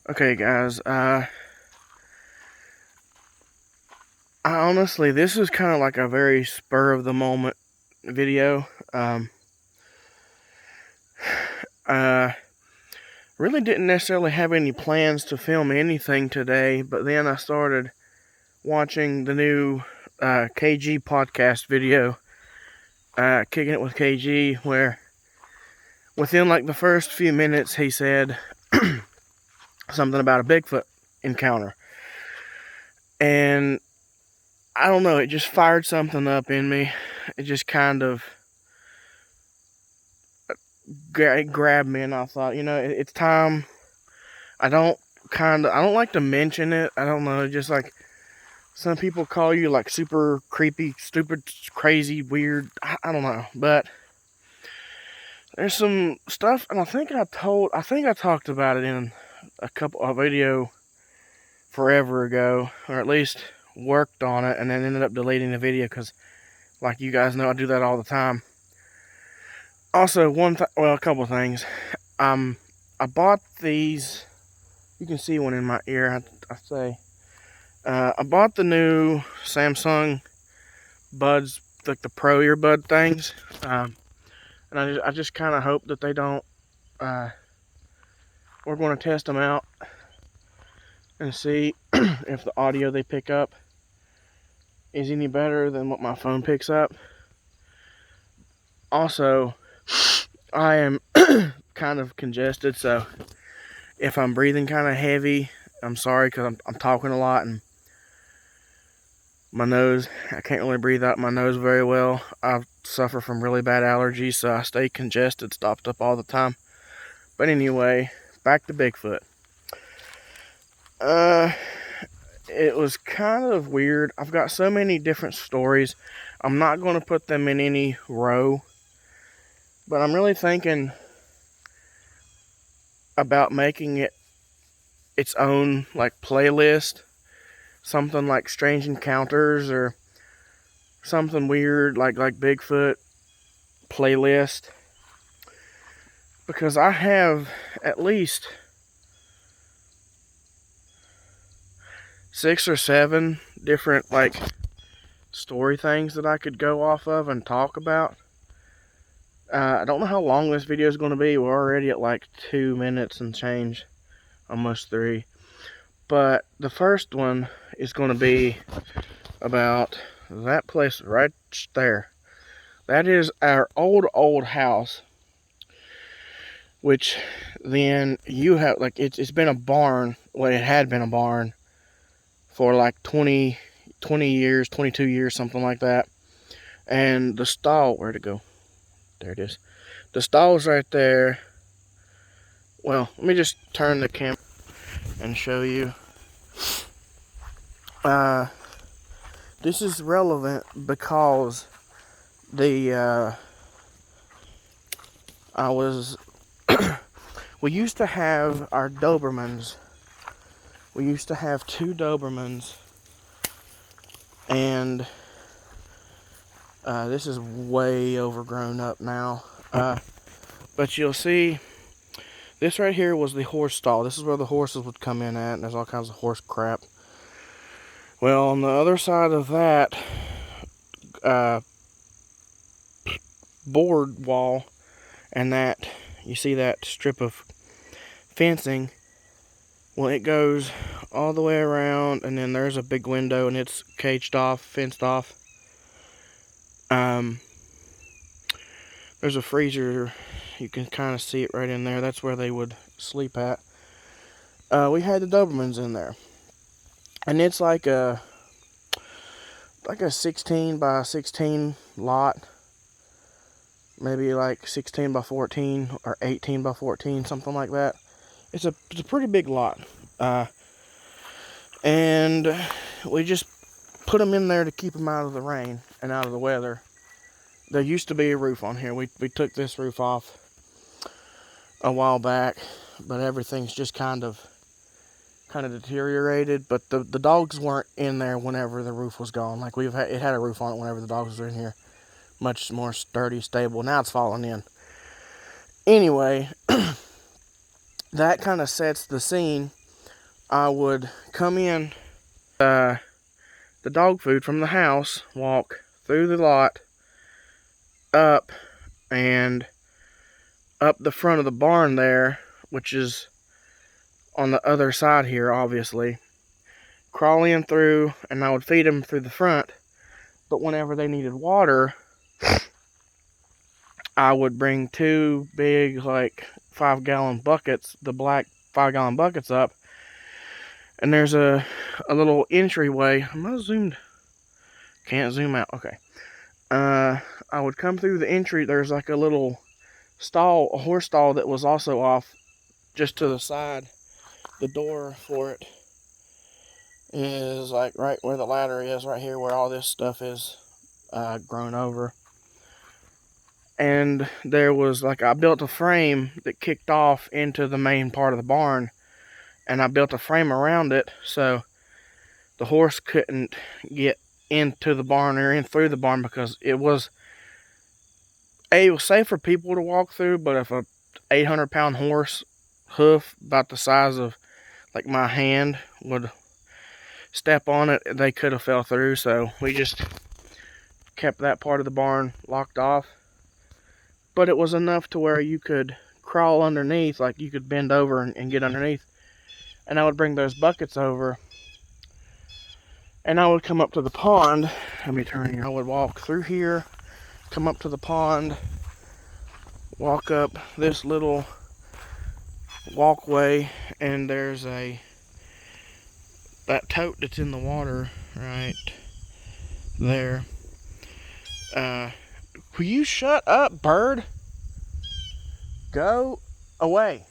Okay, guys. I honestly, this is kind of like a very spur of the moment video. Uh, really didn't necessarily have any plans to film anything today, but then I started watching the new KG podcast video, Kicking It with KG, where within like the first few minutes he said something about a Bigfoot encounter. And I don't know, it just fired something up in me. It just kind of grabbed me, and I thought, it's time. I don't like to mention it. I don't know, just like some people call you like super creepy, stupid, crazy, weird. I don't know, but there's some stuff, and I think I talked about it in a video forever ago, or at least worked on it, and then ended up deleting the video because, like you guys know, I do that all the time. Also, a couple things. I bought these. You can see one in my ear. I say. I bought the new Samsung buds, like the Pro earbud things, and I just kind of hope that they don't. We're going to test them out and see if the audio they pick up is any better than what my phone picks up. Also, I am kind of congested, so if I'm breathing kind of heavy, I'm sorry, because I'm talking a lot, and my nose, I can't really breathe out my nose very well. I suffer from really bad allergies, so I stay congested, stopped up all the time. But anyway, back to Bigfoot. It was kind of weird. I've got so many different stories. I'm not going to put them in any row, but I'm really thinking about making it its own like playlist, something like Strange Encounters or something weird like Bigfoot playlist, because I have at least 6 or 7 different like story things that I could go off of and talk about. I don't know how long this video is going to be. We're already at like 2 minutes and change, almost 3. But the first one is going to be about that place right there. That is our old house, which then you have, like, it's been a barn. Well, it had been a barn for like 20 years, 22 years, something like that. And the stall, where'd it go? There it is. The stall's right there. Well, let me just turn the camera and show you. This is relevant because we used to have our Dobermans. We used to have 2 Dobermans, and this is way overgrown up now. But you'll see, this right here was the horse stall. This is where the horses would come in at, and there's all kinds of horse crap. Well, on the other side of that board wall, and that, you see that strip of fencing, well, it goes all the way around, and then there's a big window, and it's caged off, fenced off. There's a freezer. You can kind of see it right in there. That's where they would sleep at. We had the Dobermans in there, and it's like a 16 by 16 lot, maybe like 16 by 14 or 18 by 14, something like that. It's a pretty big lot, and we just put them in there to keep them out of the rain and out of the weather. There used to be a roof on here. We took this roof off a while back, but everything's just kind of deteriorated. But the dogs weren't in there whenever the roof was gone. Like, it had a roof on it whenever the dogs were in here. Much more sturdy, stable. Now it's falling in. Anyway, that kind of sets the scene I would come in the dog food from the house, walk through the lot, up, and up the front of the barn there, which is on the other side here, obviously. Crawl in through, and I would feed them through the front. But whenever they needed water, I would bring two big, like, 5-gallon buckets, the black 5-gallon buckets up. And there's a little entryway. I'm not zoomed. Can't zoom out. Okay. I would come through the entry. There's like a little stall, a horse stall that was also off just to the side. The door for it is like right where the ladder is, right here where all this stuff is grown over. And there was like, I built a frame that kicked off into the main part of the barn, and I built a frame around it so the horse couldn't get into the barn or in through the barn, because it was safe for people to walk through, but if a 800-pound horse hoof about the size of like my hand would step on it, they could have fell through. So we just kept that part of the barn locked off. But it was enough to where you could crawl underneath, like you could bend over and get underneath. And I would bring those buckets over, and I would come up to the pond. Let me turn here. I would walk through here, come up to the pond, walk up this little walkway, and there's that tote that's in the water right there. Will you shut up, bird? Go away.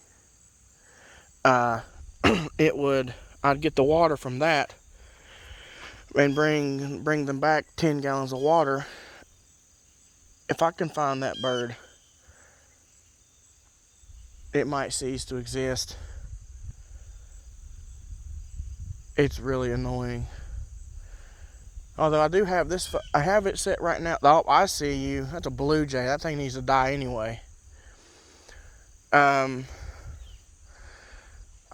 I'd get the water from that and bring them back 10 gallons of water. If I can find that bird, it might cease to exist. It's really annoying. Although I do have this, I have it set right now. Oh, I see you. That's a blue jay. That thing needs to die anyway.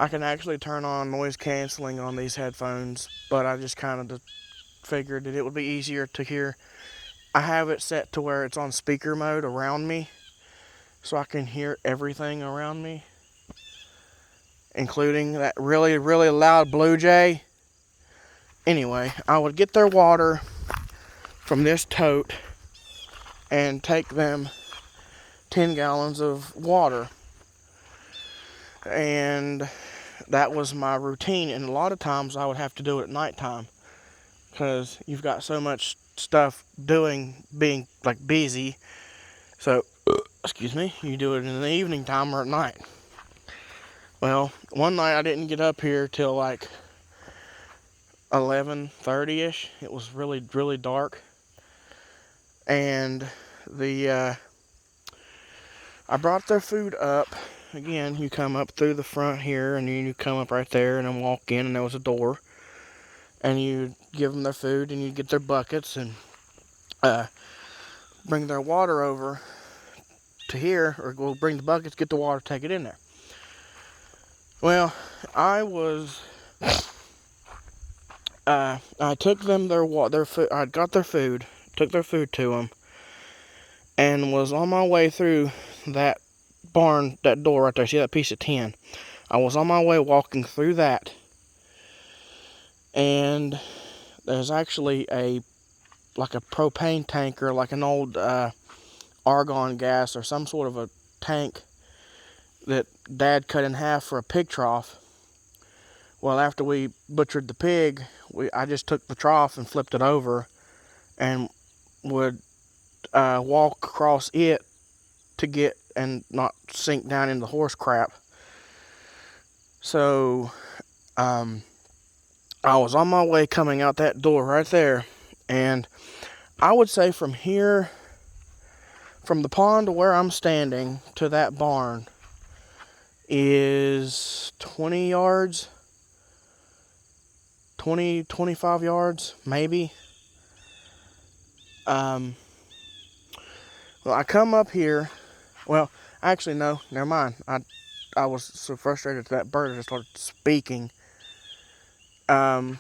I can actually turn on noise canceling on these headphones, but I just kind of figured that it would be easier to hear. I have it set to where it's on speaker mode around me, so I can hear everything around me, including that really, really loud blue jay. Anyway, I would get their water from this tote and take them 10 gallons of water. And that was my routine. And a lot of times I would have to do it at nighttime, because you've got so much stuff being like busy. So, excuse me, you do it in the evening time or at night. Well, one night I didn't get up here till like 11:30ish. It was really, really dark. And I brought their food up. Again, you come up through the front here, and you come up right there, and then walk in, and there was a door. And you give them their food, and you get their buckets, and bring their water over to here, or we'll bring the buckets, get the water, take it in there. Well, I took them their food. I got their food, took their food to them, and was on my way through that barn, that door right there. See that piece of tin? I was on my way walking through that, and there's actually like a propane tanker, like an old argon gas or some sort of a tank that Dad cut in half for a pig trough. Well, after we butchered the pig, I just took the trough and flipped it over, and would walk across it to get and not sink down into the horse crap. So I was on my way coming out that door right there, and I would say from here, from the pond to where I'm standing to that barn is 20 yards, 25 yards, maybe. Well, I come up here. Well, actually, no, never mind. I was so frustrated with that bird, I just started speaking I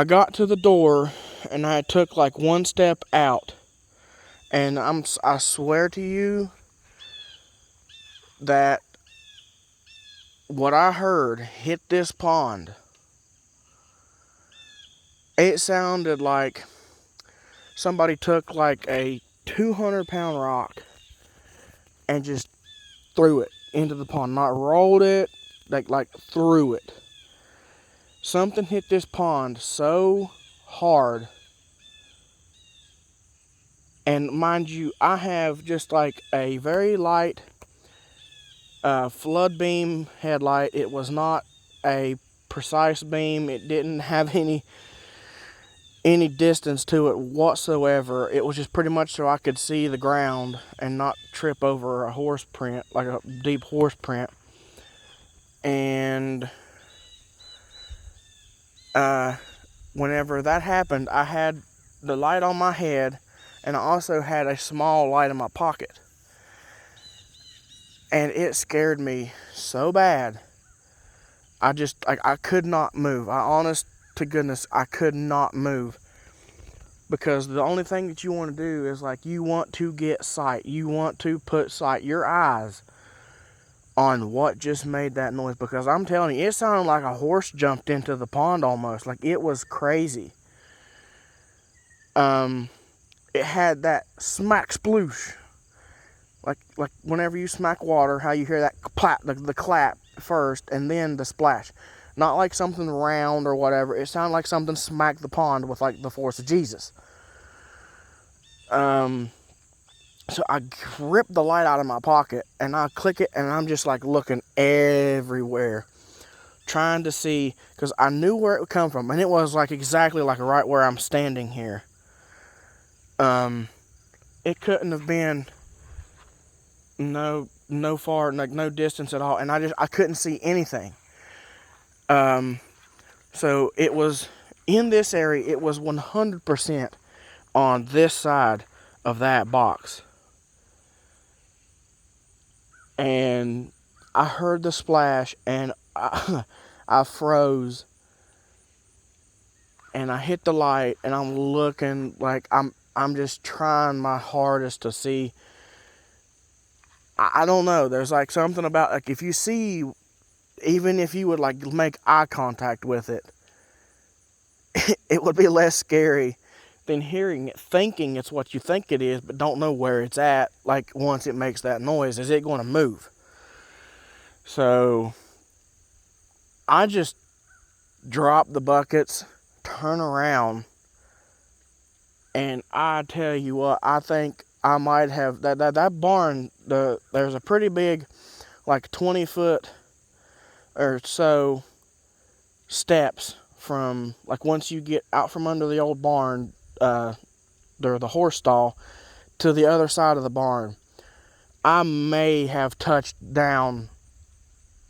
got to the door and I took like one step out, and I swear to you that what I heard hit this pond. It sounded like somebody took like a 200-pound rock and just threw it into the pond. Not rolled it, like threw it. Something hit this pond so hard. And mind you, I have just like a very light flood beam headlight. It was not a precise beam. It didn't have any distance to it whatsoever. It was just pretty much so I could see the ground and not trip over a horse print, like a deep horse print. And whenever that happened, I had the light on my head, and I also had a small light in my pocket. And it scared me so bad. I could not move. Honest to goodness, I could not move. Because the only thing that you want to do is like, you want to get sight. You want to put sight, your eyes, on what just made that noise. Because I'm telling you, it sounded like a horse jumped into the pond almost. Like, it was crazy. It had that smack sploosh. Like whenever you smack water, how you hear that clap, the clap first, and then the splash. Not like something round or whatever. It sounded like something smacked the pond with like the force of Jesus. So I rip the light out of my pocket and I click it, and I'm just like looking everywhere, trying to see, because I knew where it would come from, and it was like exactly like right where I'm standing here. It couldn't have been no far, like no distance at all, and I couldn't see anything. So it was in this area. It was 100% on this side of that box. And I heard the splash, and I froze, and I hit the light, and I'm looking like I'm just trying my hardest to see. I don't know. There's like something about, like, if you see, even if you would like make eye contact with it, it would be less scary than hearing it, thinking it's what you think it is, but don't know where it's at. Like, once it makes that noise, is it going to move? So I just drop the buckets, turn around, and I tell you what, I think I might have that barn. There's a pretty big, like 20-foot or so steps from, like, once you get out from under the old barn, the horse stall, to the other side of the barn. I may have touched down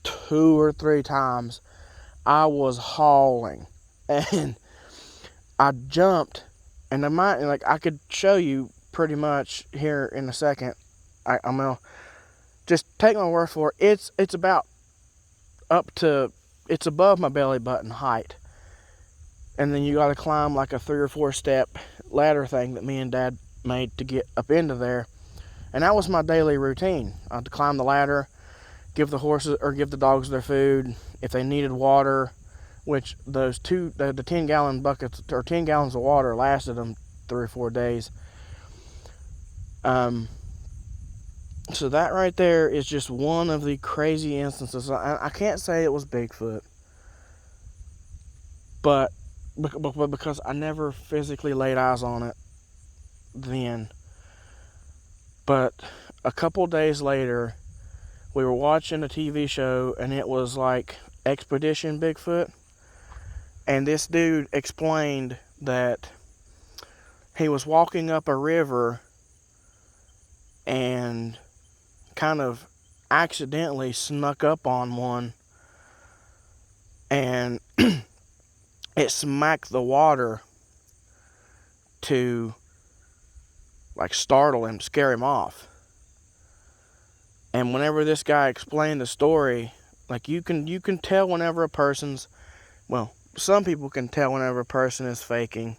2 or 3 times. I was hauling, and I jumped, and I could show you pretty much here in a second. I'm gonna just take my word for it. It's about it's above my belly button height, and then you got to climb like a 3 or 4 step ladder thing that me and Dad made to get up into there. And that was my daily routine. I had to climb the ladder, give the horses or give the dogs their food. If they needed water, which the 10-gallon buckets or 10 gallons of water lasted them 3 or 4 days. So that right there is just one of the crazy instances. I can't say it was Bigfoot, but because I never physically laid eyes on it then. But a couple days later, we were watching a TV show, and it was like Expedition Bigfoot. And this dude explained that he was walking up a river and kind of accidentally snuck up on one, and it smacked the water to like startle him, scare him off. And whenever this guy explained the story, like, you can tell whenever a person's Well, some people can tell whenever a person is faking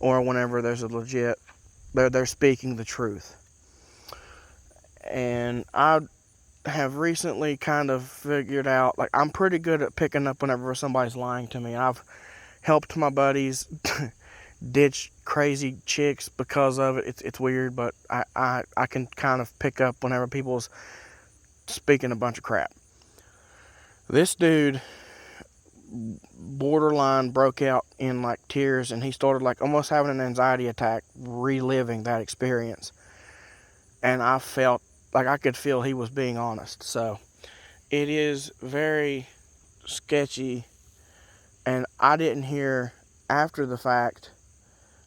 or whenever there's a legit, they're speaking the truth. And I have recently kind of figured out, like, I'm pretty good at picking up whenever somebody's lying to me. I've helped my buddies ditch crazy chicks because of it. It's weird, but I can kind of pick up whenever people's speaking a bunch of crap. This dude borderline broke out in like tears, and he started like almost having an anxiety attack reliving that experience. And I felt like I could feel he was being honest. So it is very sketchy, and I didn't hear after the fact.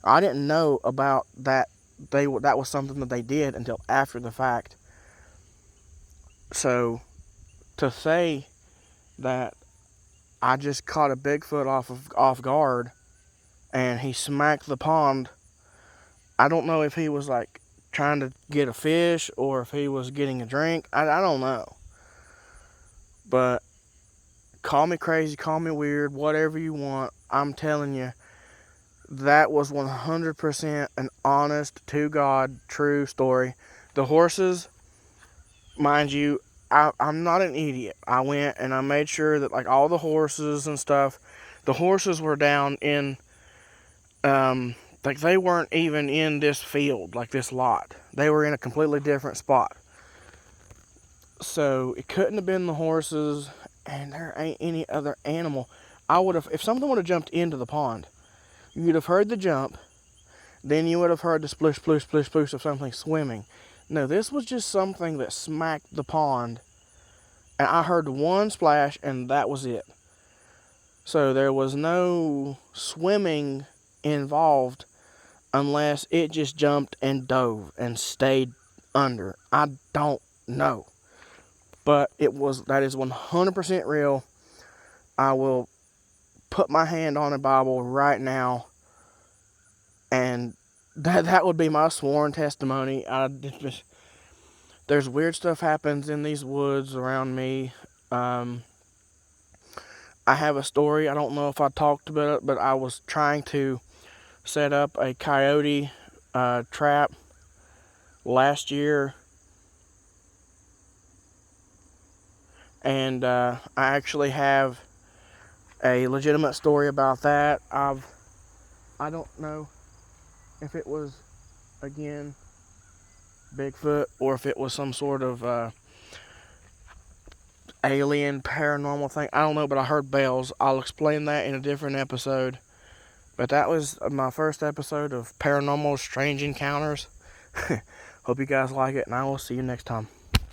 I didn't know about that. That was something that they did until after the fact. So to say that I just caught a Bigfoot off guard and he smacked the pond, I don't know if he was like trying to get a fish or if he was getting a drink. I don't know. But call me crazy, call me weird, whatever you want. I'm telling you, that was 100% an honest, to God, true story. The horses, mind you, I'm not an idiot. I went and I made sure that like all the horses and stuff, the horses were down in, like they weren't even in this field, like this lot. They were in a completely different spot. So it couldn't have been the horses, and there ain't any other animal. I would have, if something would have jumped into the pond, you'd have heard the jump, then you would have heard the splish, splish, splish, splish of something swimming. No, this was just something that smacked the pond, and I heard one splash, and that was it. So there was no swimming involved unless it just jumped and dove and stayed under. I don't know. But that is 100% real. I will put my hand on a Bible right now, and that would be my sworn testimony. There's weird stuff happens in these woods around me. I have a story. I don't know if I talked about it, but I was trying to set up a coyote trap last year, and I actually have a legitimate story about that. I don't know if it was, again, Bigfoot or if it was some sort of alien paranormal thing. I don't know, but I heard bells. I'll explain that in a different episode. But that was my first episode of Paranormal Strange Encounters. Hope you guys like it, and I will see you next time.